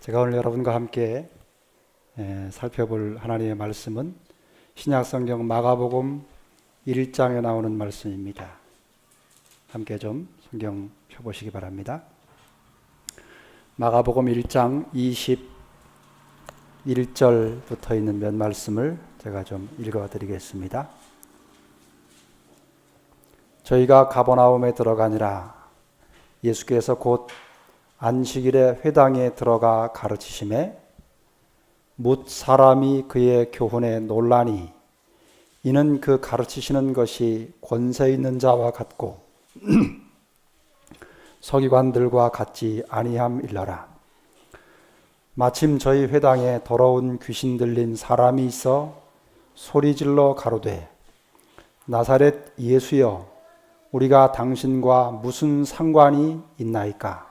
제가 오늘 여러분과 함께 살펴볼 하나님의 말씀은 신약성경 마가복음 1장에 나오는 말씀입니다. 함께 좀 성경 펴보시기 바랍니다. 마가복음 1장 21절부터 있는 몇 말씀을 제가 좀 읽어드리겠습니다. 저희가 가버나움에 들어가니라. 예수께서 곧 안식일에 회당에 들어가 가르치심에 뭇 사람이 그의 교훈에 놀라니 이는 그 가르치시는 것이 권세 있는 자와 같고 서기관들과 같지 아니함일러라. 마침 저희 회당에 더러운 귀신 들린 사람이 있어 소리질러 가로되 나사렛 예수여 우리가 당신과 무슨 상관이 있나이까?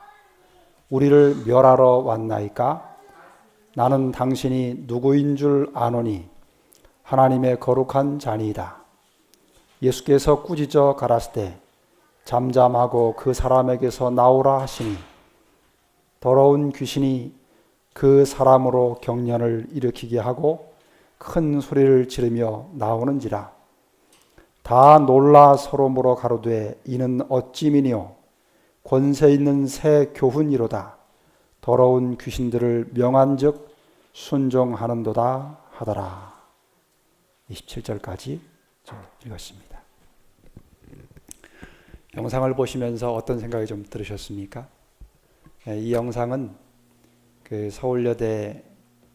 우리를 멸하러 왔나이까? 나는 당신이 누구인 줄 아노니 하나님의 거룩한 자니이다. 예수께서 꾸짖어 가라사대 잠잠하고 그 사람에게서 나오라 하시니 더러운 귀신이 그 사람으로 경련을 일으키게 하고 큰 소리를 지르며 나오는지라. 다 놀라 서로 물어 가로되 이는 어찌미니요 권세 있는 새 교훈이로다. 더러운 귀신들을 명한즉 순종하는도다 하더라. 27절까지 읽었습니다. 영상을 보시면서 어떤 생각이 좀 들으셨습니까? 이 영상은 그 서울여대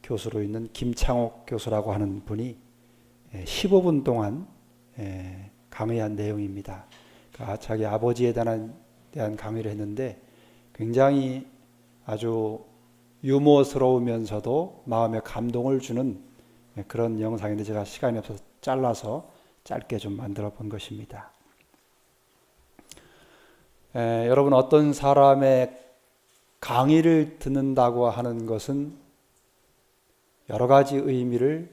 교수로 있는 김창옥 교수라고 하는 분이 15분 동안 강의한 내용입니다. 자기 아버지에 대한 강의를 했는데 굉장히 아주 유머스러우면서도 마음에 감동을 주는 그런 영상인데 제가 시간이 없어서 잘라서 짧게 좀 만들어 본 것입니다. 여러분 어떤 사람의 강의를 듣는다고 하는 것은 여러 가지 의미를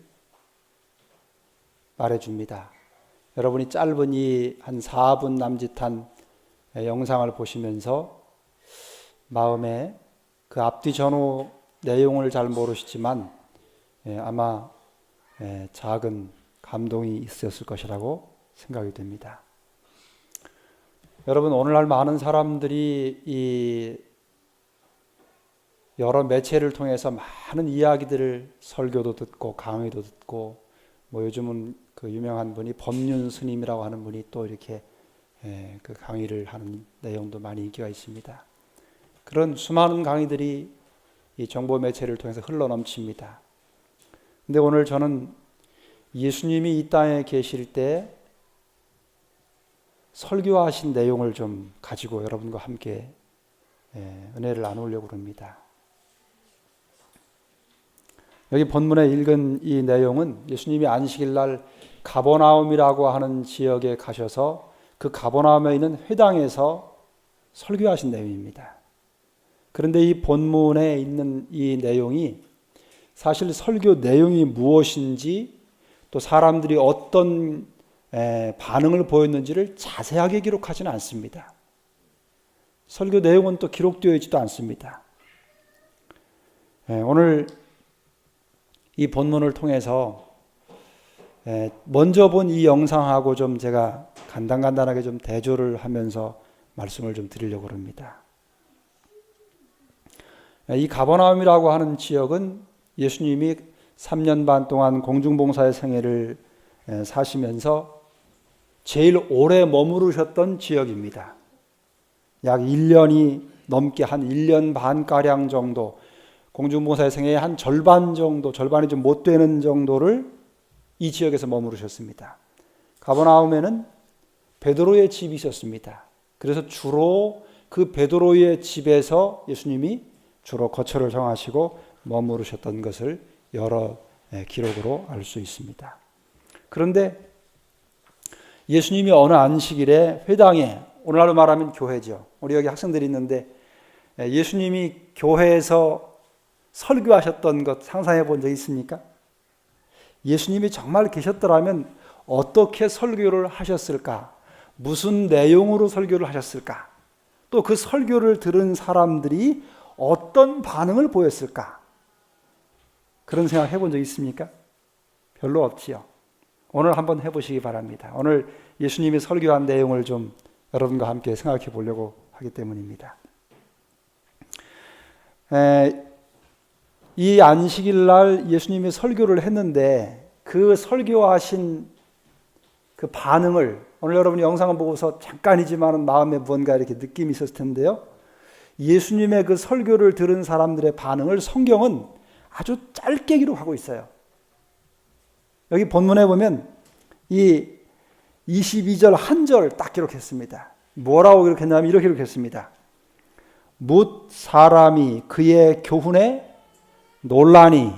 말해줍니다. 여러분이 짧은 이 한 4분 남짓한 영상을 보시면서 마음에 그 앞뒤 전후 내용을 잘 모르시지만 아마 작은 감동이 있었을 것이라고 생각이 됩니다. 여러분 오늘날 많은 사람들이 이 여러 매체를 통해서 많은 이야기들을 설교도 듣고 강의도 듣고 뭐 요즘은 그 유명한 분이 법륜 스님이라고 하는 분이 또 이렇게 그 강의를 하는 내용도 많이 인기가 있습니다. 그런 수많은 강의들이 이 정보 매체를 통해서 흘러넘칩니다. 근데 오늘 저는 예수님이 이 땅에 계실 때 설교하신 내용을 좀 가지고 여러분과 함께 은혜를 나누려고 합니다. 여기 본문에 읽은 이 내용은 예수님이 안식일 날 가버나움이라고 하는 지역에 가셔서 그 가버나움에 있는 회당에서 설교하신 내용입니다. 그런데 이 본문에 있는 이 내용이 사실 설교 내용이 무엇인지 또 사람들이 어떤 반응을 보였는지를 자세하게 기록하지는 않습니다. 설교 내용은 또 기록되어 있지도 않습니다. 오늘 이 본문을 통해서 먼저 본 이 영상하고 좀 제가 간단하게 좀 대조를 하면서 말씀을 좀 드리려고 합니다. 이 가버나움이라고 하는 지역은 예수님이 3년 반 동안 공중봉사의 생애를 사시면서 제일 오래 머무르셨던 지역입니다. 약 1년이 넘게 한 1년 반가량 정도 공중봉사의 생애의 한 절반 정도, 절반이 좀 못 되는 정도를 이 지역에서 머무르셨습니다. 가버나움에는 베드로의 집이 있었습니다. 그래서 주로 그 베드로의 집에서 예수님이 주로 거처를 정하시고 머무르셨던 것을 여러 기록으로 알 수 있습니다. 그런데 예수님이 어느 안식일에 회당에, 오늘날로 말하면 교회죠. 우리 여기 학생들이 있는데 예수님이 교회에서 설교하셨던 것 상상해 본 적 있습니까? 예수님이 정말 계셨더라면 어떻게 설교를 하셨을까? 무슨 내용으로 설교를 하셨을까? 또 그 설교를 들은 사람들이 어떤 반응을 보였을까? 그런 생각 해본 적 있습니까? 별로 없지요. 오늘 한번 해보시기 바랍니다. 오늘 예수님이 설교한 내용을 좀 여러분과 함께 생각해 보려고 하기 때문입니다. 이 안식일 날 예수님이 설교를 했는데 그 설교하신 그 반응을 오늘 여러분이 영상을 보고서 잠깐이지만 마음에 무언가 이렇게 느낌이 있었을 텐데요. 예수님의 그 설교를 들은 사람들의 반응을 성경은 아주 짧게 기록하고 있어요. 여기 본문에 보면 이 22절 한 절 딱 기록했습니다. 뭐라고 기록했냐면 이렇게 기록했습니다. 뭇 사람이 그의 교훈에 놀라니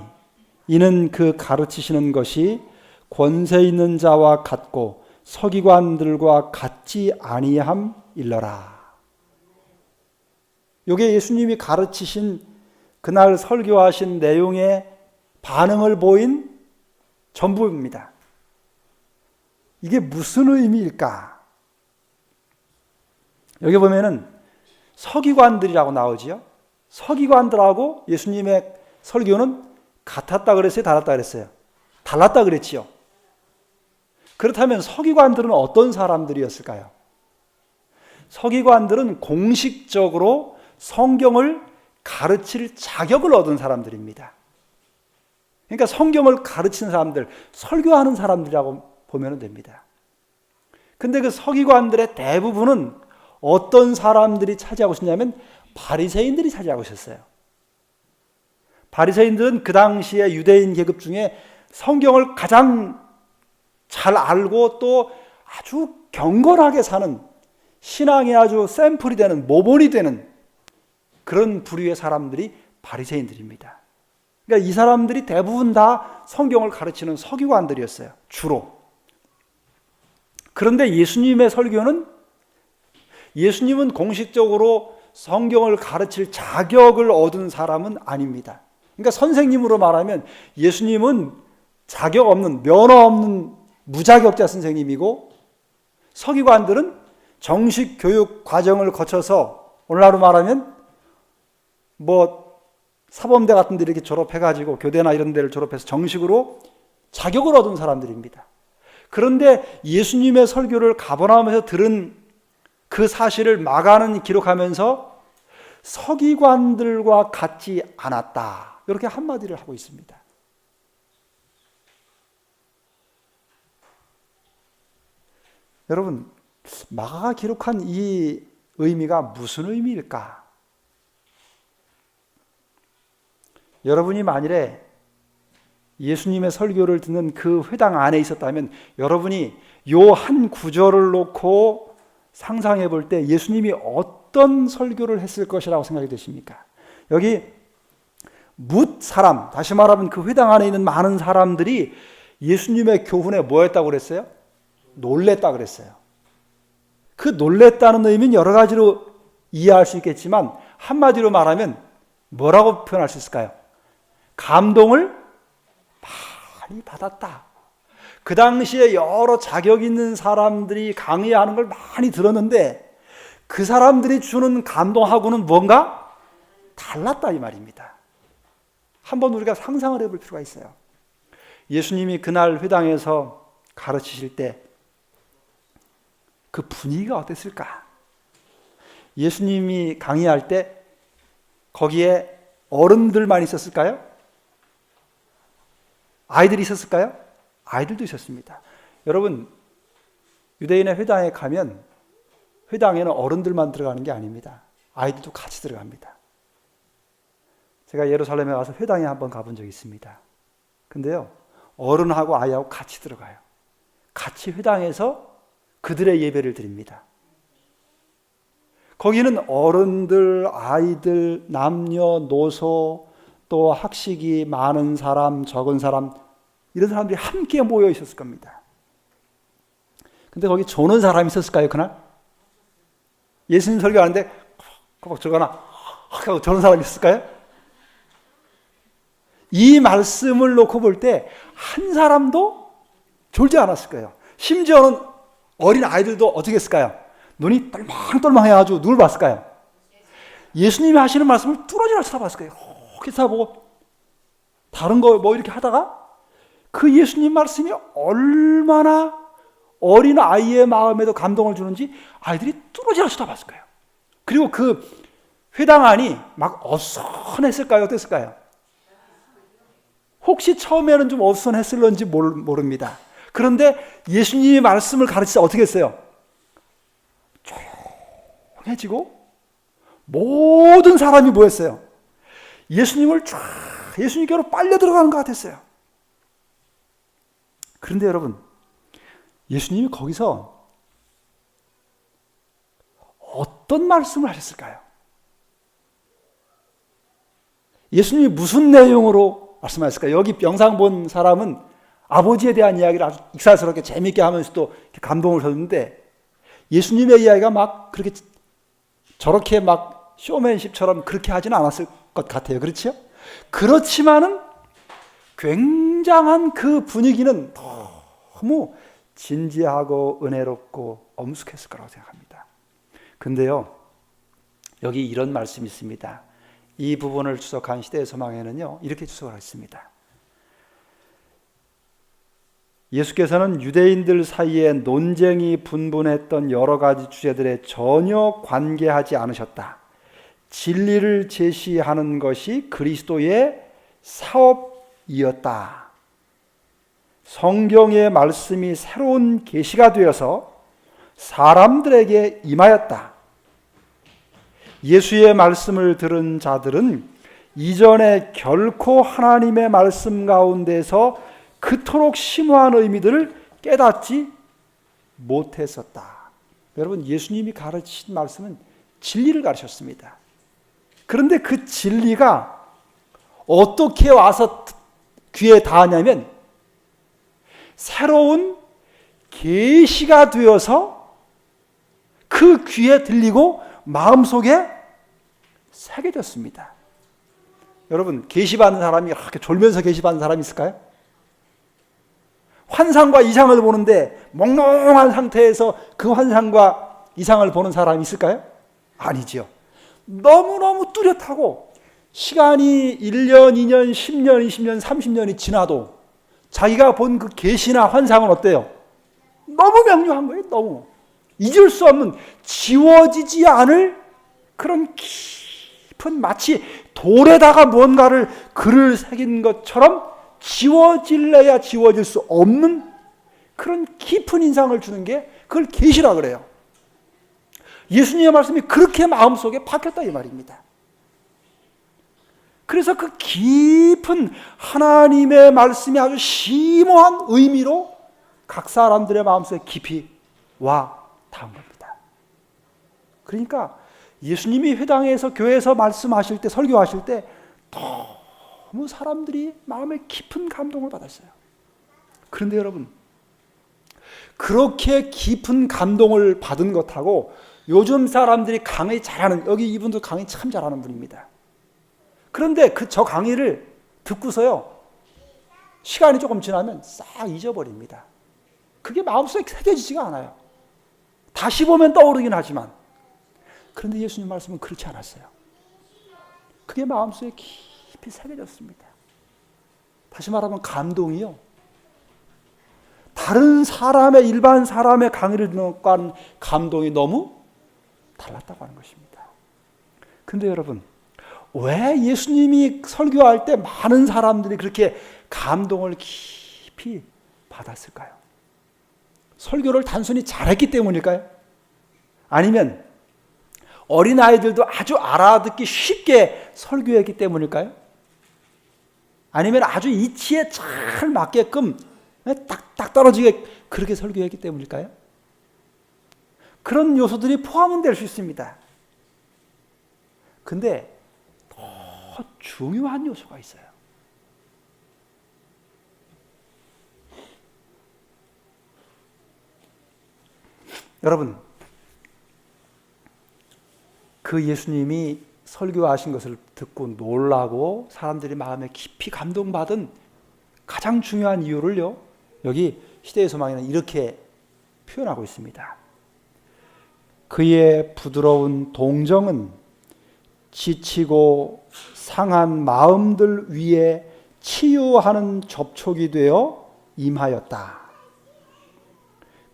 이는 그 가르치시는 것이 권세 있는 자와 같고 서기관들과 같지 아니함일러라. 이게 예수님이 가르치신 그날 설교하신 내용의 반응을 보인 전부입니다. 이게 무슨 의미일까? 여기 보면은 서기관들이라고 나오지요. 서기관들하고 예수님의 설교는 같았다 그랬어요? 달랐다 그랬어요? 달랐다 그랬지요. 그렇다면 서기관들은 어떤 사람들이었을까요? 서기관들은 공식적으로 성경을 가르칠 자격을 얻은 사람들입니다. 그러니까 성경을 가르치는 사람들, 설교하는 사람들이라고 보면 됩니다. 근데 그 서기관들의 대부분은 어떤 사람들이 차지하고 있었냐면 바리새인들이 차지하고 있었어요. 바리새인들은 그 당시에 유대인 계급 중에 성경을 가장 잘 알고 또 아주 경건하게 사는 신앙이 아주 샘플이 되는 모본이 되는 그런 부류의 사람들이 바리새인들입니다. 그러니까 이 사람들이 대부분 다 성경을 가르치는 서기관들이었어요. 주로. 그런데 예수님의 설교는 예수님은 공식적으로 성경을 가르칠 자격을 얻은 사람은 아닙니다. 그러니까 선생님으로 말하면 예수님은 자격 없는, 면허 없는 무자격자 선생님이고 서기관들은 정식 교육 과정을 거쳐서 오늘날로 말하면 사범대 같은 데 이렇게 졸업해가지고 교대나 이런 데를 졸업해서 정식으로 자격을 얻은 사람들입니다. 그런데 예수님의 설교를 가버나움에서 들은 그 사실을 마가는 기록하면서 서기관들과 같지 않았다. 이렇게 한마디를 하고 있습니다. 여러분, 마가가 기록한 이 의미가 무슨 의미일까? 여러분이 만일에 예수님의 설교를 듣는 그 회당 안에 있었다면 여러분이 요 한 구절을 놓고 상상해 볼 때 예수님이 어떤 설교를 했을 것이라고 생각이 되십니까? 여기 뭇 사람, 다시 말하면 그 회당 안에 있는 많은 사람들이 예수님의 교훈에 뭐 했다고 그랬어요? 놀랬다 그랬어요. 그 놀랬다는 의미는 여러 가지로 이해할 수 있겠지만 한마디로 말하면 뭐라고 표현할 수 있을까요? 감동을 많이 받았다. 그 당시에 여러 자격 있는 사람들이 강의하는 걸 많이 들었는데 그 사람들이 주는 감동하고는 뭔가 달랐다 이 말입니다. 한번 우리가 상상을 해볼 필요가 있어요. 예수님이 그날 회당에서 가르치실 때 그 분위기가 어땠을까? 예수님이 강의할 때 거기에 어른들만 있었을까요? 아이들이 있었을까요? 아이들도 있었습니다. 여러분, 유대인의 회당에 가면 회당에는 어른들만 들어가는 게 아닙니다. 아이들도 같이 들어갑니다. 제가 예루살렘에 와서 회당에 한번 가본 적이 있습니다. 근데요, 어른하고 아이하고 같이 들어가요. 같이 회당에서 그들의 예배를 드립니다. 거기는 어른들, 아이들, 남녀노소, 또 학식이 많은 사람, 적은 사람, 이런 사람들이 함께 모여 있었을 겁니다. 근데 거기 조는 사람이 있었을까요, 그날? 예수님 설교하는데 저거나 하고 조는 사람이 있었을까요? 이 말씀을 놓고 볼 때 한 사람도 졸지 않았을 거예요. 심지어는 어린 아이들도 어떻게 했을까요? 눈이 똘망똘망해가지고 누굴 봤을까요? 예수님이 하시는 말씀을 뚫어지나 쳐다봤을 거예요. 이렇게 쳐다보고 다른 거 뭐 이렇게 하다가 그 예수님 말씀이 얼마나 어린 아이의 마음에도 감동을 주는지 아이들이 뚫어지나 쳐다봤을 거예요. 그리고 그 회당 안이 막 어수선했을까요? 어땠을까요? 혹시 처음에는 좀 어수선했을런지 모릅니다. 그런데 예수님이 말씀을 가르치자 어떻게 했어요? 조용해지고 모든 사람이 뭐였어요? 예수님께로 빨려 들어가는 것 같았어요. 그런데 여러분, 예수님이 거기서 어떤 말씀을 하셨을까요? 예수님이 무슨 내용으로 말씀하셨을까요? 여기 영상 본 사람은 아버지에 대한 이야기를 아주 익살스럽게 재미있게 하면서도 감동을 줬는데 예수님의 이야기가 막 그렇게 저렇게 막 쇼맨십처럼 그렇게 하지는 않았을 것 같아요. 그렇죠? 그렇지만은 굉장한 그 분위기는 너무 진지하고 은혜롭고 엄숙했을 거라고 생각합니다. 근데요, 여기 이런 말씀이 있습니다. 이 부분을 추적한 시대의 소망에는요, 이렇게 추적을 했습니다. 예수께서는 유대인들 사이에 논쟁이 분분했던 여러 가지 주제들에 전혀 관계하지 않으셨다. 진리를 제시하는 것이 그리스도의 사업이었다. 성경의 말씀이 새로운 계시가 되어서 사람들에게 임하였다. 예수의 말씀을 들은 자들은 이전에 결코 하나님의 말씀 가운데서 그토록 심오한 의미들을 깨닫지 못했었다. 여러분, 예수님이 가르치신 말씀은 진리를 가르쳤습니다. 그런데 그 진리가 어떻게 와서 귀에 닿았냐면 새로운 계시가 되어서 그 귀에 들리고 마음속에 새겨졌습니다. 여러분, 계시받는 사람이 이렇게 졸면서 계시받는 사람이 있을까요? 환상과 이상을 보는데 몽롱한 상태에서 그 환상과 이상을 보는 사람이 있을까요? 아니지요. 너무너무 뚜렷하고 시간이 1년, 2년, 10년, 20년, 30년이 지나도 자기가 본 그 계시나 환상은 어때요? 너무 명료한 거예요. 너무 잊을 수 없는, 지워지지 않을 그런 깊은, 마치 돌에다가 뭔가를 글을 새긴 것처럼 지워질래야 지워질 수 없는 그런 깊은 인상을 주는 게 그걸 계시라 그래요. 예수님의 말씀이 그렇게 마음속에 박혔다 이 말입니다. 그래서 그 깊은 하나님의 말씀이 아주 심오한 의미로 각 사람들의 마음속에 깊이 와 닿은 겁니다. 그러니까 예수님이 회당에서 교회에서 말씀하실 때, 설교하실 때 너무 사람들이 마음에 깊은 감동을 받았어요. 그런데 여러분, 그렇게 깊은 감동을 받은 것하고 요즘 사람들이 강의 잘하는, 여기 이분도 강의 참 잘하는 분입니다. 그런데 저 강의를 듣고서요, 시간이 조금 지나면 싹 잊어버립니다. 그게 마음속에 새겨지지가 않아요. 다시 보면 떠오르긴 하지만. 그런데 예수님 말씀은 그렇지 않았어요. 그게 마음속에 깊이 새겨졌습니다. 다시 말하면 감동이요, 다른 사람의, 일반 사람의 강의를 듣는 것과는 감동이 너무 달랐다고 하는 것입니다. 근데 여러분, 왜 예수님이 설교할 때 많은 사람들이 그렇게 감동을 깊이 받았을까요? 설교를 단순히 잘했기 때문일까요? 아니면 어린아이들도 아주 알아듣기 쉽게 설교했기 때문일까요? 아니면 아주 이치에 잘 맞게끔 딱딱 떨어지게 그렇게 설교했기 때문일까요? 그런 요소들이 포함은 될 수 있습니다. 근데 더 중요한 요소가 있어요. 여러분, 그 예수님이 설교하신 것을 듣고 놀라고 사람들이 마음에 깊이 감동받은 가장 중요한 이유를요, 여기 시대의 소망에는 이렇게 표현하고 있습니다. 그의 부드러운 동정은 지치고 상한 마음들 위에 치유하는 접촉이 되어 임하였다.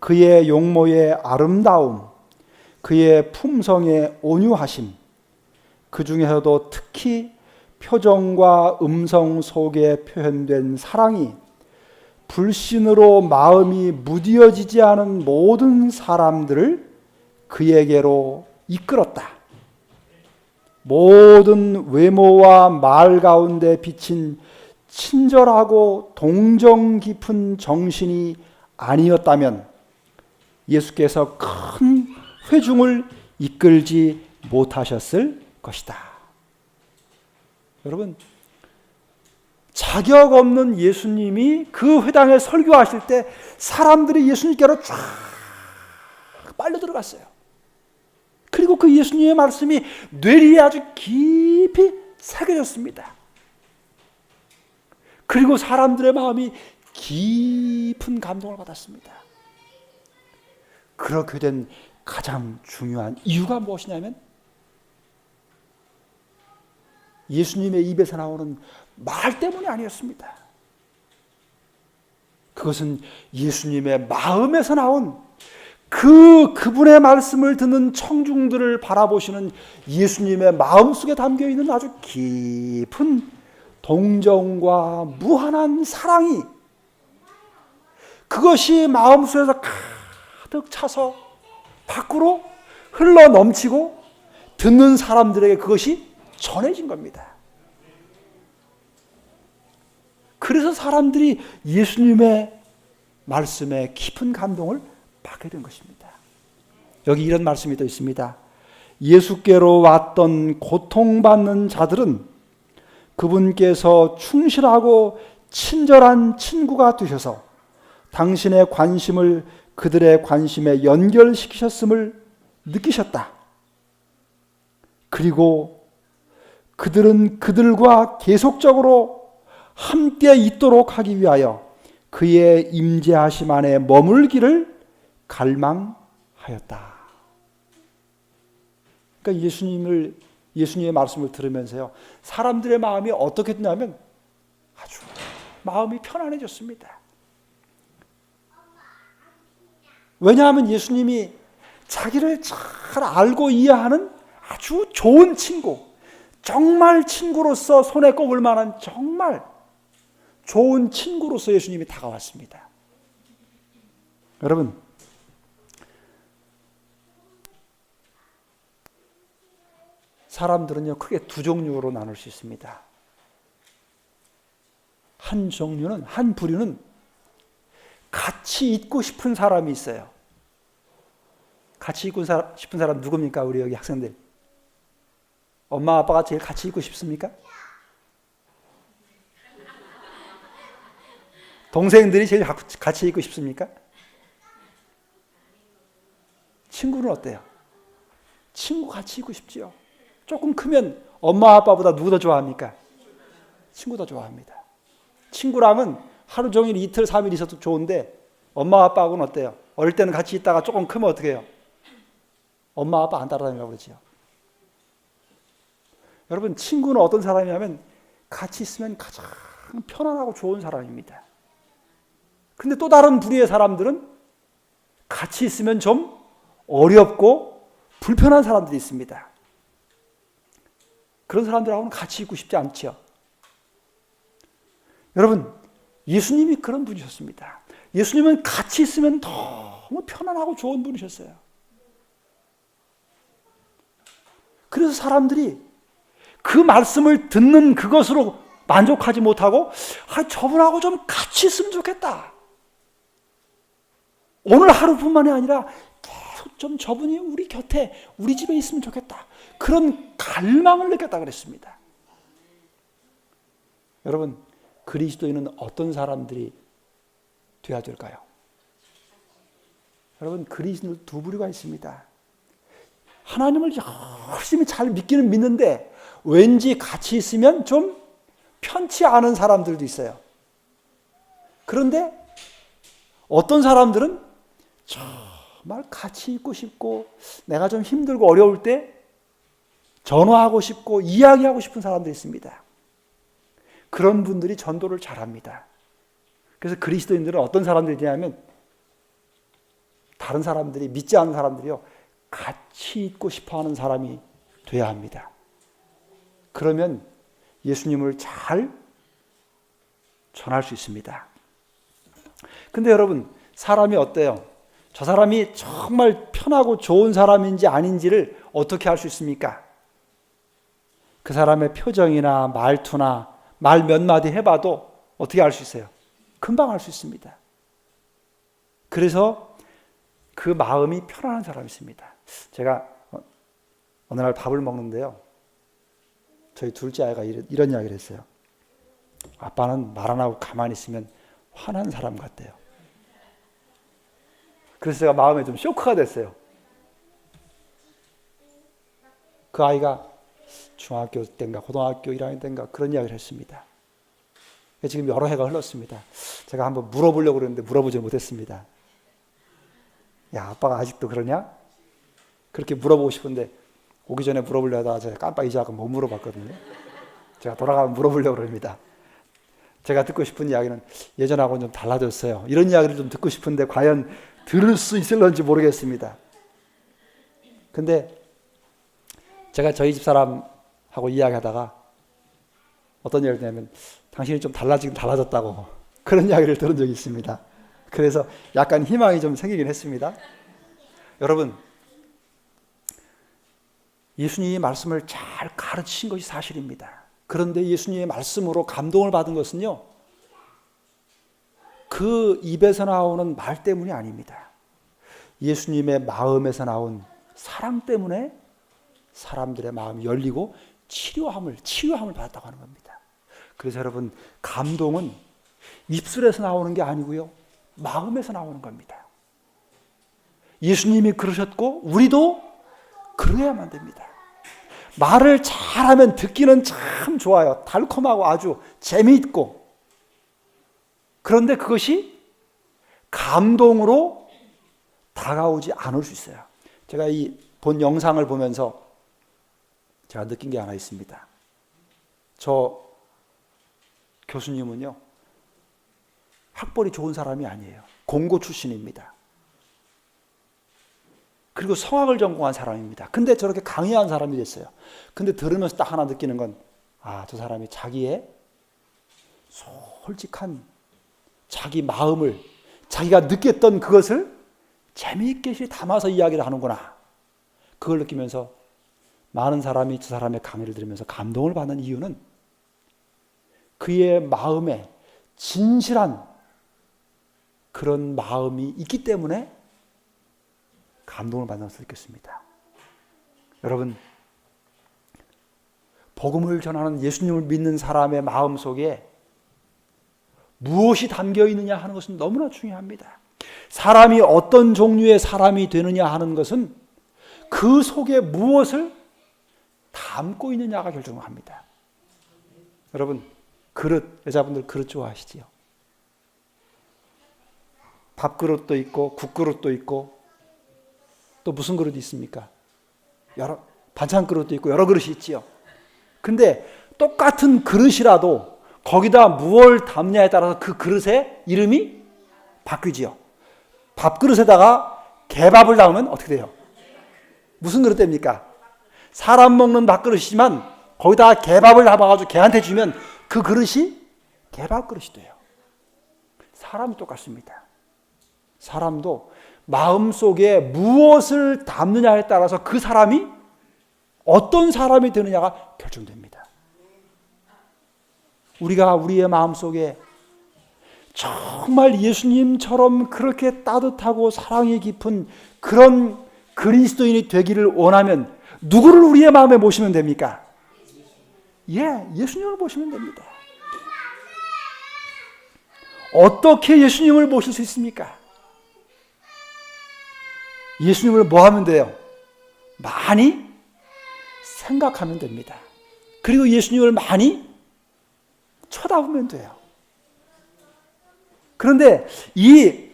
그의 용모의 아름다움, 그의 품성의 온유하심, 그 중에서도 특히 표정과 음성 속에 표현된 사랑이 불신으로 마음이 무뎌지지 않은 모든 사람들을 그에게로 이끌었다. 모든 외모와 말 가운데 비친 친절하고 동정 깊은 정신이 아니었다면 예수께서 큰 회중을 이끌지 못하셨을 것이다. 여러분, 자격 없는 예수님이 그 회당에 설교하실 때 사람들이 예수님께로 쫙 빨려 들어갔어요. 그리고 그 예수님의 말씀이 뇌리에 아주 깊이 새겨졌습니다. 그리고 사람들의 마음이 깊은 감동을 받았습니다. 그렇게 된 가장 중요한 이유가 무엇이냐면 예수님의 입에서 나오는 말 때문이 아니었습니다. 그것은 예수님의 마음에서 나온 그분의 말씀을 듣는 청중들을 바라보시는 예수님의 마음속에 담겨있는 아주 깊은 동정과 무한한 사랑이 그것이 마음속에서 가득 차서 밖으로 흘러 넘치고 듣는 사람들에게 그것이 전해진 겁니다. 그래서 사람들이 예수님의 말씀에 깊은 감동을 받게 된 것입니다. 여기 이런 말씀이 또 있습니다. 예수께로 왔던 고통받는 자들은 그분께서 충실하고 친절한 친구가 되셔서 당신의 관심을 그들의 관심에 연결시키셨음을 느끼셨다. 그리고 그들은 그들과 계속적으로 함께 있도록 하기 위하여 그의 임재하심 안에 머물기를 갈망하였다. 그러니까 예수님의 말씀을 들으면서요, 사람들의 마음이 어떻게 됐냐면 아주 마음이 편안해졌습니다. 왜냐하면 예수님이 자기를 잘 알고 이해하는 아주 좋은 친구, 정말 친구로서 손에 꼽을 만한 정말 좋은 친구로서 예수님이 다가왔습니다. 여러분, 사람들은요, 크게 두 종류로 나눌 수 있습니다. 한 부류는 같이 있고 싶은 사람이 있어요. 같이 있고 싶은 사람 누굽니까? 우리 여기 학생들. 엄마 아빠가 제일 같이 있고 싶습니까? 동생들이 제일 같이 있고 싶습니까? 친구는 어때요? 친구 같이 있고 싶지요. 조금 크면 엄마 아빠보다 누구 더 좋아합니까? 친구 더 좋아합니다. 친구랑은 하루 종일 이틀 3일 있어도 좋은데 엄마 아빠하고는 어때요? 어릴 때는 같이 있다가 조금 크면 어떻게 해요? 엄마 아빠 안 따라다니려고 그러지요. 여러분, 친구는 어떤 사람이냐면 같이 있으면 가장 편안하고 좋은 사람입니다. 근데 또 다른 부류의 사람들은 같이 있으면 좀 어렵고 불편한 사람들이 있습니다. 그런 사람들하고는 같이 있고 싶지 않죠. 여러분, 예수님이 그런 분이셨습니다. 예수님은 같이 있으면 너무 편안하고 좋은 분이셨어요. 그래서 사람들이 그 말씀을 듣는 그것으로 만족하지 못하고 저분하고 좀 같이 있으면 좋겠다. 오늘 하루뿐만이 아니라 계속 좀 저분이 우리 곁에 우리 집에 있으면 좋겠다. 그런 갈망을 느꼈다 그랬습니다. 여러분, 그리스도인은 어떤 사람들이 되어야 될까요? 여러분, 그리스도인 두 부류가 있습니다. 하나님을 열심히 잘 믿기는 믿는데 왠지 같이 있으면 좀 편치 않은 사람들도 있어요. 그런데 어떤 사람들은 정말 같이 있고 싶고 내가 좀 힘들고 어려울 때 전화하고 싶고 이야기하고 싶은 사람들이 있습니다. 그런 분들이 전도를 잘합니다. 그래서 그리스도인들은 어떤 사람들이냐면 다른 사람들이, 믿지 않는 사람들이요, 같이 있고 싶어하는 사람이 돼야 합니다. 그러면 예수님을 잘 전할 수 있습니다. 근데 여러분, 사람이 어때요? 저 사람이 정말 편하고 좋은 사람인지 아닌지를 어떻게 알 수 있습니까? 그 사람의 표정이나 말투나 말 몇 마디 해봐도 어떻게 알 수 있어요? 금방 알 수 있습니다. 그래서 그 마음이 편안한 사람이 있습니다. 제가 어느 날 밥을 먹는데요, 저희 둘째 아이가 이런 이야기를 했어요. 아빠는 말 안 하고 가만히 있으면 화난 사람 같대요. 그래서 제가 마음에 좀 쇼크가 됐어요. 그 아이가 중학교 때인가 고등학교 1학년 때인가 그런 이야기를 했습니다. 지금 여러 해가 흘렀습니다. 제가 한번 물어보려고 그랬는데 물어보지 못했습니다. 야, 아빠가 아직도 그러냐? 그렇게 물어보고 싶은데 오기 전에 물어보려다가 제가 깜빡 잊어갖고 못 물어봤거든요. 제가 돌아가면 물어보려고 그럽니다. 제가 듣고 싶은 이야기는 예전하고는 좀 달라졌어요. 이런 이야기를 좀 듣고 싶은데 과연 들을 수 있을런지 모르겠습니다. 근데 제가 저희 집사람하고 이야기하다가 어떤 이야기를 했냐면 당신이 좀 달라지긴 달라졌다고 그런 이야기를 들은 적이 있습니다. 그래서 약간 희망이 좀 생기긴 했습니다. 여러분, 예수님이 말씀을 잘 가르치신 것이 사실입니다. 그런데 예수님의 말씀으로 감동을 받은 것은요, 그 입에서 나오는 말 때문이 아닙니다. 예수님의 마음에서 나온 사랑 때문에 사람들의 마음이 열리고 치유함을 받았다고 하는 겁니다. 그래서 여러분, 감동은 입술에서 나오는 게 아니고요, 마음에서 나오는 겁니다. 예수님이 그러셨고 우리도 그래야만 됩니다. 말을 잘하면 듣기는 참 좋아요. 달콤하고 아주 재미있고. 그런데 그것이 감동으로 다가오지 않을 수 있어요. 제가 이 본 영상을 보면서 제가 느낀 게 하나 있습니다. 저 교수님은요, 학벌이 좋은 사람이 아니에요. 공고 출신입니다. 그리고 성악을 전공한 사람입니다. 근데 저렇게 강의한 사람이 됐어요. 근데 들으면서 딱 하나 느끼는 건, 아, 저 사람이 자기의 솔직한 자기 마음을, 자기가 느꼈던 그것을 재미있게 담아서 이야기를 하는구나. 그걸 느끼면서 많은 사람이 저 사람의 강의를 들으면서 감동을 받는 이유는 그의 마음에 진실한 그런 마음이 있기 때문에 감동을 받아서 느꼈습니다. 여러분, 복음을 전하는 예수님을 믿는 사람의 마음 속에 무엇이 담겨 있느냐 하는 것은 너무나 중요합니다. 사람이 어떤 종류의 사람이 되느냐 하는 것은 그 속에 무엇을 담고 있느냐가 결정합니다. 여러분, 그릇, 여자분들 그릇 좋아하시지요? 밥그릇도 있고 국그릇도 있고 또 무슨 그릇이 있습니까? 여러 반찬 그릇도 있고 여러 그릇이 있지요. 근데 똑같은 그릇이라도 거기다 무엇을 담냐에 따라서 그 그릇의 이름이 바뀌지요. 밥그릇에다가 개밥을 담으면 어떻게 돼요? 무슨 그릇 됩니까? 사람 먹는 밥그릇이지만 거기다가 개밥을 담아가지고 개한테 주면 그 그릇이 개밥 그릇이 돼요. 사람이 똑같습니다. 사람도 마음속에 무엇을 담느냐에 따라서 그 사람이 어떤 사람이 되느냐가 결정됩니다. 우리가 우리의 마음속에 정말 예수님처럼 그렇게 따뜻하고 사랑이 깊은 그런 그리스도인이 되기를 원하면 누구를 우리의 마음에 모시면 됩니까? 예수님을 모시면 됩니다. 어떻게 예수님을 모실 수 있습니까? 예수님을 뭐 하면 돼요? 많이 생각하면 됩니다. 그리고 예수님을 많이 쳐다보면 돼요. 그런데 이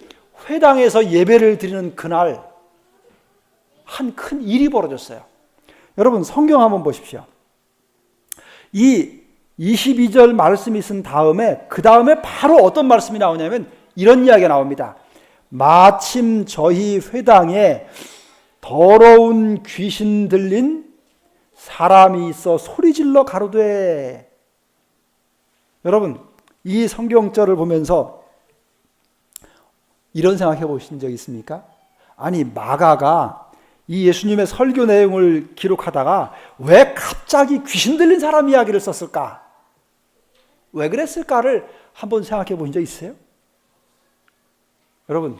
회당에서 예배를 드리는 그날 한 큰 일이 벌어졌어요. 여러분 성경 한번 보십시오. 이 22절 말씀이 쓴 다음에 그 다음에 바로 어떤 말씀이 나오냐면 이런 이야기가 나옵니다. 마침 저희 회당에 더러운 귀신 들린 사람이 있어 소리질러 가로되. 여러분 이 성경절을 보면서 이런 생각해 보신 적 있습니까? 아니 마가가 이 예수님의 설교 내용을 기록하다가 왜 갑자기 귀신 들린 사람 이야기를 썼을까? 왜 그랬을까를 한번 생각해 보신 적 있어요? 여러분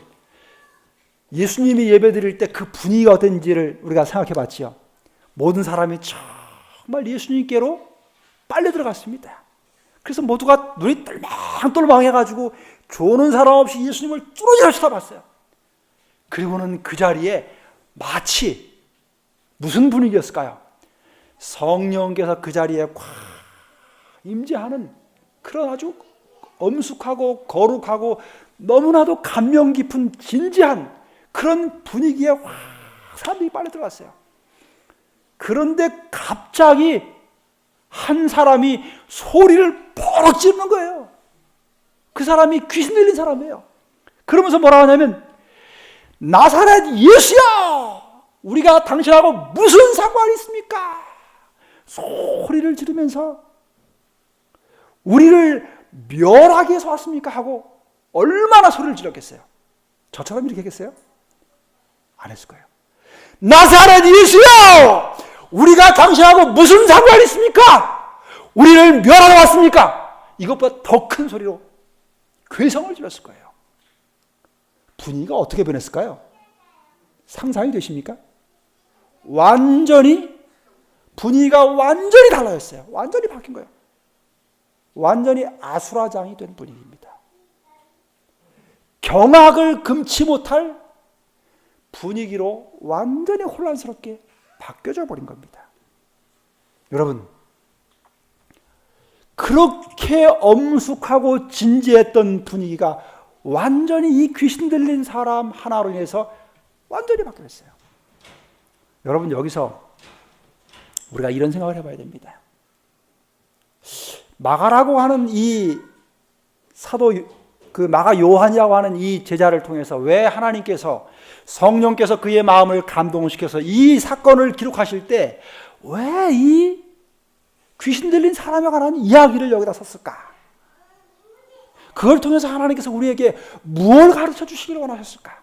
예수님이 예배 드릴 때 그 분위기가 어땠는지를 우리가 생각해 봤지요. 모든 사람이 정말 예수님께로 빨려 들어갔습니다. 그래서 모두가 눈이 똘망똘망해가지고 조는 사람 없이 예수님을 뚫어지라 쳐다봤어요. 그리고는 그 자리에 마치 무슨 분위기였을까요? 성령께서 그 자리에 꽉 임재하는 그런 아주 엄숙하고 거룩하고 너무나도 감명 깊은 진지한 그런 분위기에 확 사람들이 빨려 들어갔어요. 그런데 갑자기 한 사람이 소리를 뽀록 지르는 거예요. 그 사람이 귀신 들린 사람이에요. 그러면서 뭐라 하냐면 나사렛 예수야! 우리가 당신하고 무슨 상관이 있습니까? 소리를 지르면서 우리를 멸하기 위해서 왔습니까? 하고 얼마나 소리를 질렀겠어요? 저처럼 이렇게 했겠어요? 안 했을 거예요. 나사렛 예수야! 우리가 당신하고 무슨 상관이 있습니까? 우리를 멸하러 왔습니까? 이것보다 더 큰 소리로 괴성을 질렀을 거예요. 분위기가 어떻게 변했을까요? 상상이 되십니까? 분위기가 완전히 달라졌어요. 완전히 바뀐 거예요. 완전히 아수라장이 된 분위기입니다. 경악을 금치 못할 분위기로 완전히 혼란스럽게 바뀌어져 버린 겁니다. 여러분, 그렇게 엄숙하고 진지했던 분위기가 완전히 이 귀신 들린 사람 하나로 인해서 완전히 바뀌었어요. 여러분, 여기서 우리가 이런 생각을 해봐야 됩니다. 마가라고 하는 이 사도, 그 마가 요한이라고 하는 이 제자를 통해서 왜 하나님께서 성령께서 그의 마음을 감동시켜서 이 사건을 기록하실 때 왜 이 귀신 들린 사람에 관한 이야기를 여기다 썼을까? 그걸 통해서 하나님께서 우리에게 무엇을 가르쳐 주시기를 원하셨을까?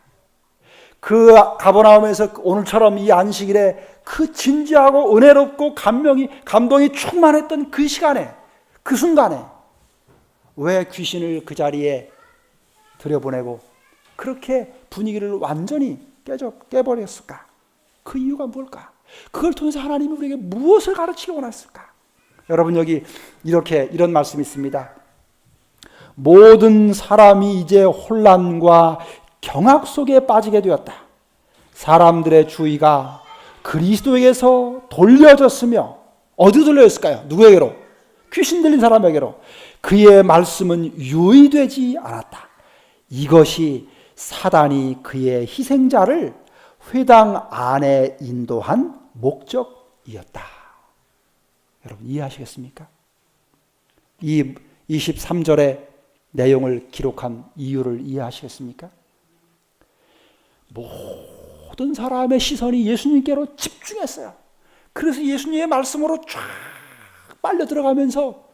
그 가버나움에서 오늘처럼 이 안식일에 그 진지하고 은혜롭고 감동이 충만했던 그 시간에, 그 순간에 왜 귀신을 그 자리에 들여보내고 그렇게 분위기를 완전히 깨버렸을까? 그 이유가 뭘까? 그걸 통해서 하나님이 우리에게 무엇을 가르치기 원했을까? 여러분, 여기 이런 말씀이 있습니다. 모든 사람이 이제 혼란과 경악 속에 빠지게 되었다. 사람들의 주의가 그리스도에게서 돌려졌으며, 어디로 돌려졌을까요? 누구에게로? 귀신 들린 사람에게로. 그의 말씀은 유의되지 않았다. 이것이 사단이 그의 희생자를 회당 안에 인도한 목적이었다. 여러분, 이해하시겠습니까? 이 23절의 내용을 기록한 이유를 이해하시겠습니까? 모든 사람의 시선이 예수님께로 집중했어요. 그래서 예수님의 말씀으로 쫙 빨려 들어가면서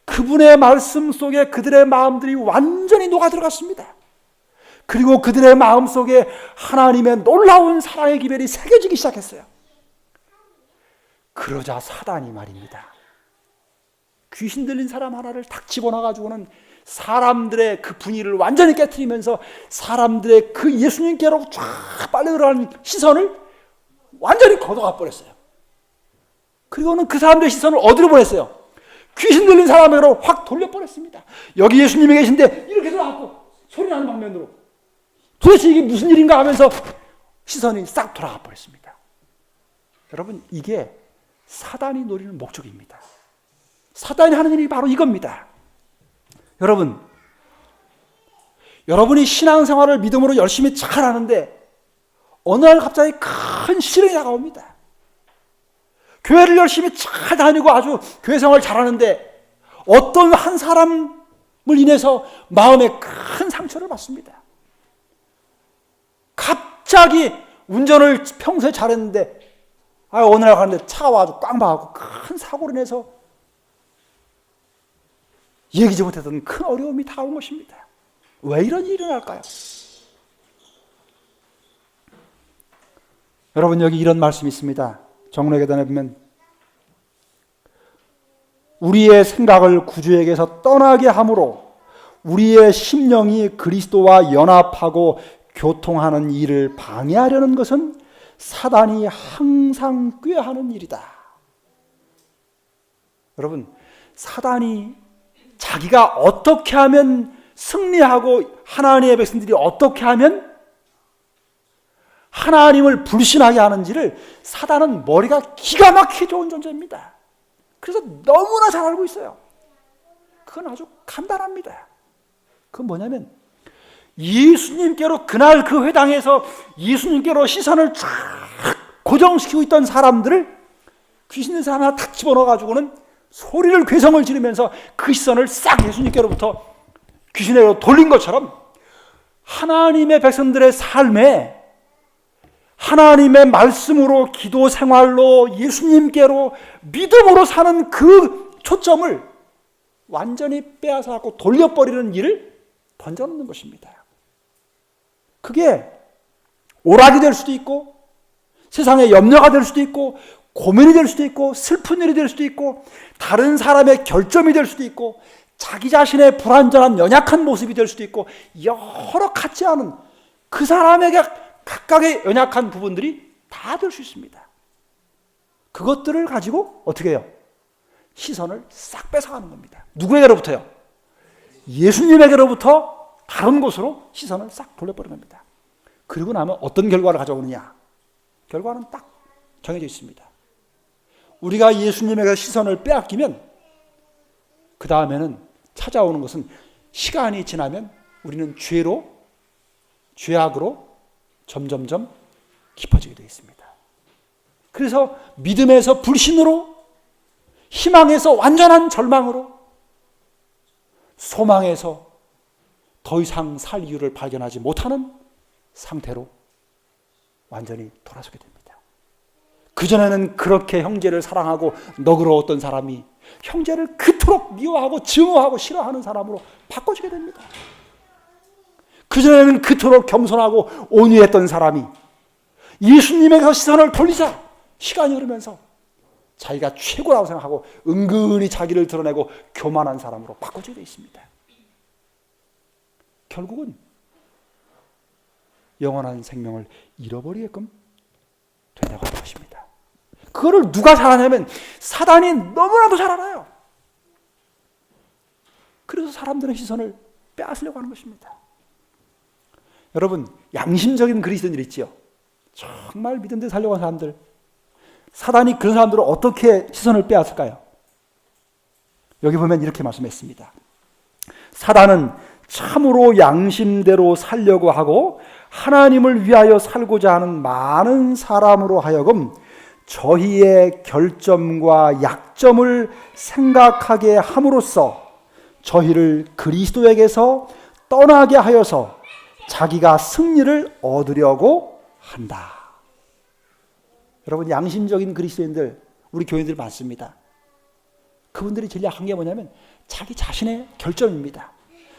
그분의 말씀 속에 그들의 마음들이 완전히 녹아 들어갔습니다. 그리고 그들의 마음 속에 하나님의 놀라운 사랑의 기별이 새겨지기 시작했어요. 그러자 사단이 말입니다, 귀신 들린 사람 하나를 탁 집어넣어가지고는 사람들의 그 분위기를 완전히 깨트리면서 사람들의 그 예수님께로 쫙 빨려들어가는 시선을 완전히 걷어가 버렸어요. 그리고는 그 사람들의 시선을 어디로 보냈어요? 귀신 들린 사람에게로 확 돌려버렸습니다. 여기 예수님이 계신데 이렇게 돌아갔고 소리 나는 방면으로 도대체 이게 무슨 일인가 하면서 시선이 싹 돌아가 버렸습니다. 여러분, 이게 사단이 노리는 목적입니다. 사단이 하는 일이 바로 이겁니다. 여러분, 여러분이 신앙생활을 믿음으로 열심히 잘 하는데 어느 날 갑자기 큰 시련이 다가옵니다. 교회를 열심히 잘 다니고 아주 교회 생활 잘하는데 어떤 한 사람을 인해서 마음에 큰 상처를 받습니다. 갑자기 운전을 평소에 잘했는데 어느 날 가는데 차가 와서 꽝 박아서 큰 사고로 인해서 얘기지 못했던 큰 어려움이 다가온 것입니다. 왜 이런 일이 일어날까요? 여러분, 여기 이런 말씀이 있습니다. 정로계단에 보면 우리의 생각을 구주에게서 떠나게 함으로 우리의 심령이 그리스도와 연합하고 교통하는 일을 방해하려는 것은 사단이 항상 꾀하는 일이다. 여러분, 사단이 자기가 어떻게 하면 승리하고 하나님의 백성들이 어떻게 하면 하나님을 불신하게 하는지를 사단은 머리가 기가 막히게 좋은 존재입니다. 그래서 너무나 잘 알고 있어요. 그건 아주 간단합니다. 그건 뭐냐면 예수님께로 그날 그 회당에서 예수님께로 시선을 쫙 고정시키고 있던 사람들을 귀신 있는 사람 하나 탁 집어넣어가지고는 소리를 괴성을 지르면서 그 시선을 싹 예수님께로부터 귀신에게로 돌린 것처럼 하나님의 백성들의 삶에 하나님의 말씀으로 기도 생활로 예수님께로 믿음으로 사는 그 초점을 완전히 빼앗아갖고 돌려버리는 일을 던져놓는 것입니다. 그게 오락이 될 수도 있고 세상의 염려가 될 수도 있고 고민이 될 수도 있고 슬픈 일이 될 수도 있고 다른 사람의 결점이 될 수도 있고 자기 자신의 불완전한 연약한 모습이 될 수도 있고 여러 같지 않은 그 사람에게 각각의 연약한 부분들이 다 될 수 있습니다. 그것들을 가지고 어떻게 해요? 시선을 싹 뺏어가는 겁니다. 누구에게로부터요? 예수님에게로부터 다른 곳으로 시선을 싹 돌려버리는 겁니다. 그리고 나면 어떤 결과를 가져오느냐? 결과는 딱 정해져 있습니다. 우리가 예수님에게 시선을 빼앗기면 그 다음에는 찾아오는 것은 시간이 지나면 우리는 죄악으로 점점점 깊어지게 되어 있습니다. 그래서 믿음에서 불신으로, 희망에서 완전한 절망으로, 소망에서 더 이상 살 이유를 발견하지 못하는 상태로 완전히 돌아서게 됩니다. 그전에는 그렇게 형제를 사랑하고 너그러웠던 사람이 형제를 그토록 미워하고 증오하고 싫어하는 사람으로 바꿔지게 됩니다. 그전에는 그토록 겸손하고 온유했던 사람이 예수님에게서 시선을 돌리자 시간이 흐르면서 자기가 최고라고 생각하고 은근히 자기를 드러내고 교만한 사람으로 바꿔지게 되어 있습니다. 결국은 영원한 생명을 잃어버리게끔 되냐고 하는 것입니다. 그거를 누가 잘 아냐면 사단이 너무나도 잘 알아요. 그래서 사람들의 시선을 빼앗으려고 하는 것입니다. 여러분, 양심적인 그리스도인들 있지요. 정말 믿음 대로 살려고 하는 사람들, 사단이 그런 사람들을 어떻게 시선을 빼앗을까요? 여기 보면 이렇게 말씀했습니다. 사단은 참으로 양심대로 살려고 하고 하나님을 위하여 살고자 하는 많은 사람으로 하여금 저희의 결점과 약점을 생각하게 함으로써 저희를 그리스도에게서 떠나게 하여서 자기가 승리를 얻으려고 한다. 여러분, 양심적인 그리스도인들, 우리 교인들 많습니다. 그분들이 제일 약한 게 뭐냐면 자기 자신의 결점입니다.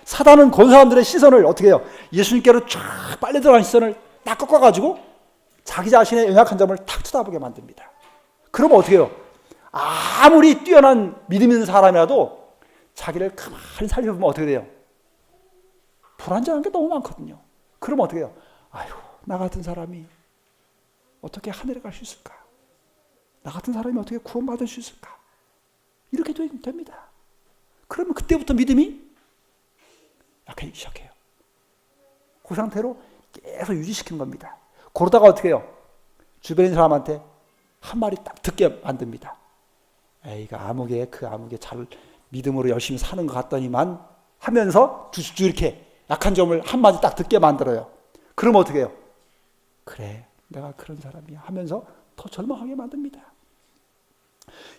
사단은 그 사람들의 시선을 어떻게 해요? 예수님께로 쫙 빨려 들어간 시선을 딱 꺾어가지고 자기 자신의 연약한 점을 탁 쳐다보게 만듭니다. 그러면 어떻게 해요? 아무리 뛰어난 믿음 있는 사람이라도 자기를 가만히 살펴보면 어떻게 돼요? 불안정한 게 너무 많거든요. 그러면 어떻게 해요? 아유, 나 같은 사람이 어떻게 하늘에 갈 수 있을까? 나 같은 사람이 어떻게 구원받을 수 있을까? 이렇게 됩니다. 그러면 그때부터 믿음이 약해지기 시작해요. 그 상태로 계속 유지시키는 겁니다. 그러다가 어떻게 해요? 주변에 있는 사람한테 한 마디 딱 듣게 만듭니다. 에이가 아무개 잘 믿음으로 열심히 사는 것 같더니만 하면서 주주 이렇게 약한 점을 한 마디 딱 듣게 만들어요. 그러면 어떻게 해요? 그래, 내가 그런 사람이야 하면서 더 절망하게 만듭니다.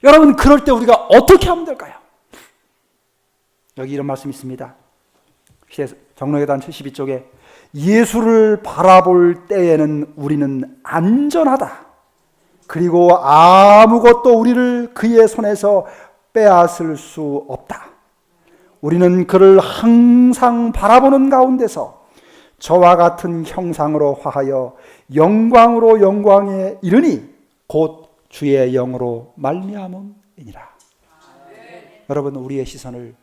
여러분, 그럴 때 우리가 어떻게 하면 될까요? 여기 이런 말씀이 있습니다. 정로회단 72쪽에 예수를 바라볼 때에는 우리는 안전하다. 그리고 아무것도 우리를 그의 손에서 빼앗을 수 없다. 우리는 그를 항상 바라보는 가운데서 저와 같은 형상으로 화하여 영광으로 영광에 이르니 곧 주의 영으로 말미암음이니라. 여러분, 우리의 시선을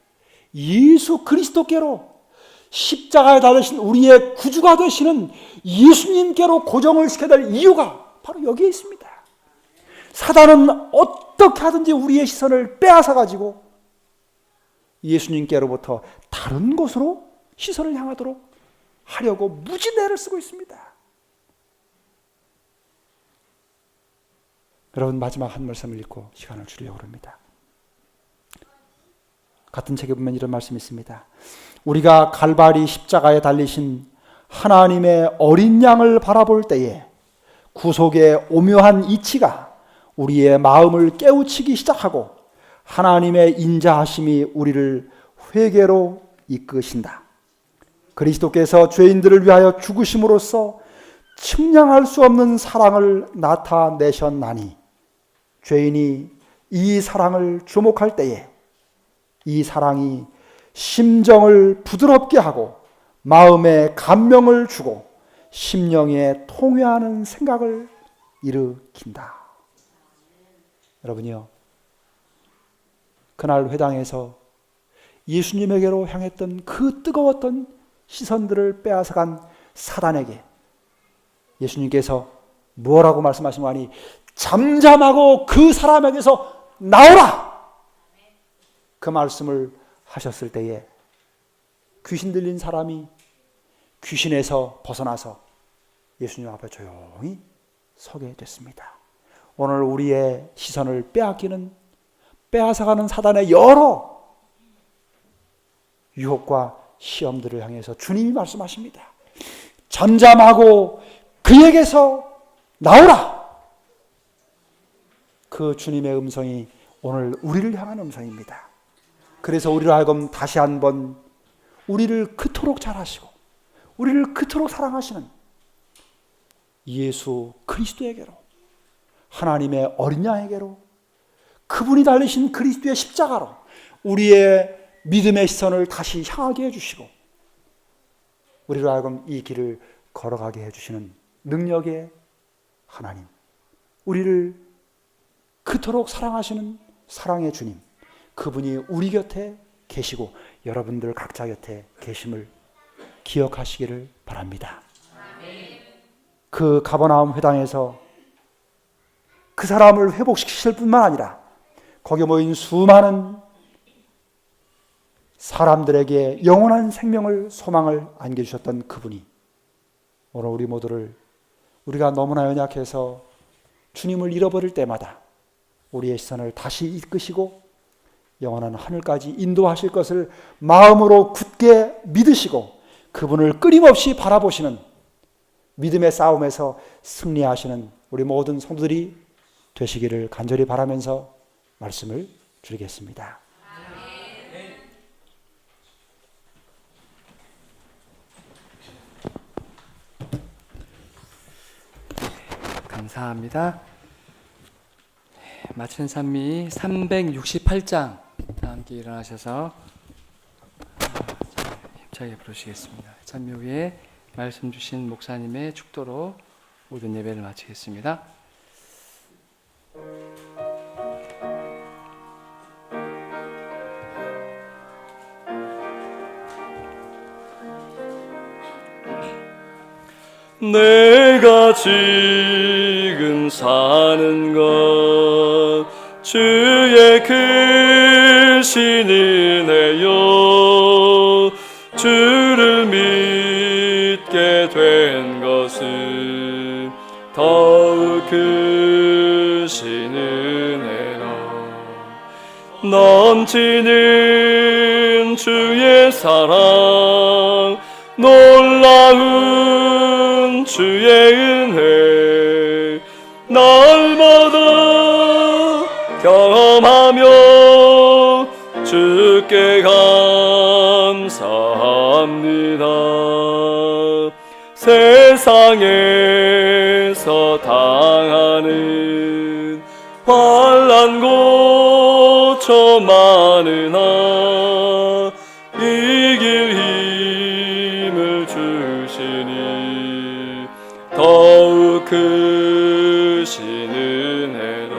예수 그리스도께로, 십자가에 달리신 우리의 구주가 되시는 예수님께로 고정을 시켜야 될 이유가 바로 여기에 있습니다. 사단은 어떻게 하든지 우리의 시선을 빼앗아 가지고 예수님께로부터 다른 곳으로 시선을 향하도록 하려고 무진애를 쓰고 있습니다. 여러분, 마지막 한 말씀을 읽고 시간을 줄이려고 합니다. 같은 책에 보면 이런 말씀이 있습니다. 우리가 갈바리 십자가에 달리신 하나님의 어린 양을 바라볼 때에 구속의 오묘한 이치가 우리의 마음을 깨우치기 시작하고 하나님의 인자하심이 우리를 회개로 이끄신다. 그리스도께서 죄인들을 위하여 죽으심으로써 측량할 수 없는 사랑을 나타내셨나니 죄인이 이 사랑을 주목할 때에 이 사랑이 심정을 부드럽게 하고 마음에 감명을 주고 심령에 통회하는 생각을 일으킨다. 여러분이요, 그날 회당에서 예수님에게로 향했던 그 뜨거웠던 시선들을 빼앗아간 사단에게 예수님께서 뭐라고 말씀하신 거 아니? 잠잠하고 그 사람에게서 나오라! 그 말씀을 하셨을 때에 귀신 들린 사람이 귀신에서 벗어나서 예수님 앞에 조용히 서게 됐습니다. 오늘 우리의 시선을 빼앗아가는 사단의 여러 유혹과 시험들을 향해서 주님이 말씀하십니다. 잠잠하고 그에게서 나오라! 그 주님의 음성이 오늘 우리를 향한 음성입니다. 그래서 우리를 하여금 다시 한번 우리를 그토록 잘하시고 우리를 그토록 사랑하시는 예수 그리스도에게로, 하나님의 어린 양에게로, 그분이 달리신 그리스도의 십자가로 우리의 믿음의 시선을 다시 향하게 해주시고 우리로 하여금 이 길을 걸어가게 해주시는 능력의 하나님, 우리를 그토록 사랑하시는 사랑의 주님, 그분이 우리 곁에 계시고 여러분들 각자 곁에 계심을 기억하시기를 바랍니다. 그 가버나움 회당에서 그 사람을 회복시키실 뿐만 아니라 거기 모인 수많은 사람들에게 영원한 생명을, 소망을 안겨주셨던 그분이 오늘 우리 모두를, 우리가 너무나 연약해서 주님을 잃어버릴 때마다 우리의 시선을 다시 이끄시고 영원한 하늘까지 인도하실 것을 마음으로 굳게 믿으시고 그분을 끊임없이 바라보시는 믿음의 싸움에서 승리하시는 우리 모든 성도들이 되시기를 간절히 바라면서 말씀을 드리겠습니다. 감사합니다. 마치는 찬미 368장 함께 일어나셔서 힘차게 부르시겠습니다. 찬미 후에 말씀 주신 목사님의 축도로 모든 예배를 마치겠습니다. 내가 지금 사는 것 주의 크신 은혜요, 주를 믿게 된 것은 더욱 크신 은혜라. 넘치는 주의 사랑, 놀라운 주의 은혜, 날마다 주께 감사합니다. 세상에서 당하는 환난 고초 많으나 이길 힘을 주시니 더욱 크신 은혜라.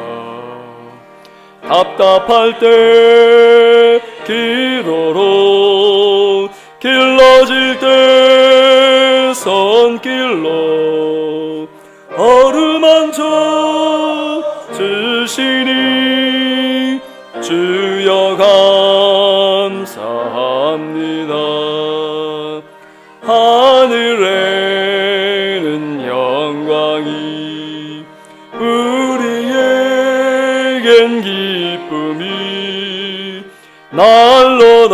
답답할 때 기도로 길러질 때 손길로 어루만져 주시니 주여 감사합니다. 하늘에는 영광이 우리에겐 기쁨이 날로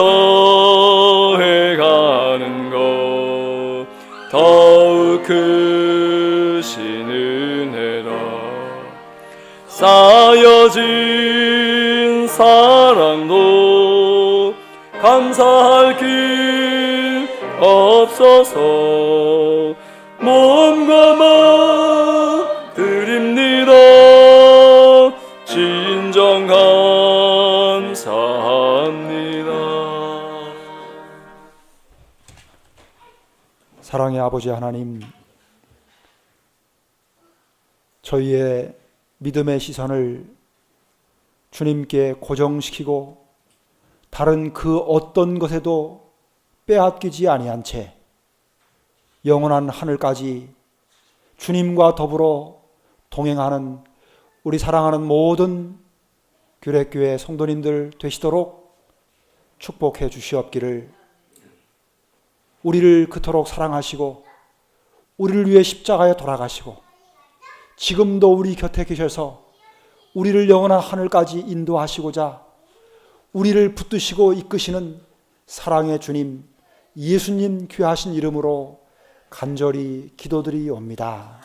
더해가는 것 더욱 크신 은혜라. 쌓여진 사랑도 감사할 길 없어서 몸과 마음 드립니다. 진정 감사합니다. 사랑의 아버지 하나님, 저희의 믿음의 시선을 주님께 고정시키고 다른 그 어떤 것에도 빼앗기지 아니한 채 영원한 하늘까지 주님과 더불어 동행하는 우리 사랑하는 모든 규례교회 성도님들 되시도록 축복해 주시옵기를, 우리를 그토록 사랑하시고 우리를 위해 십자가에 돌아가시고 지금도 우리 곁에 계셔서 우리를 영원한 하늘까지 인도하시고자 우리를 붙드시고 이끄시는 사랑의 주님 예수님 귀하신 이름으로 간절히 기도드리옵니다.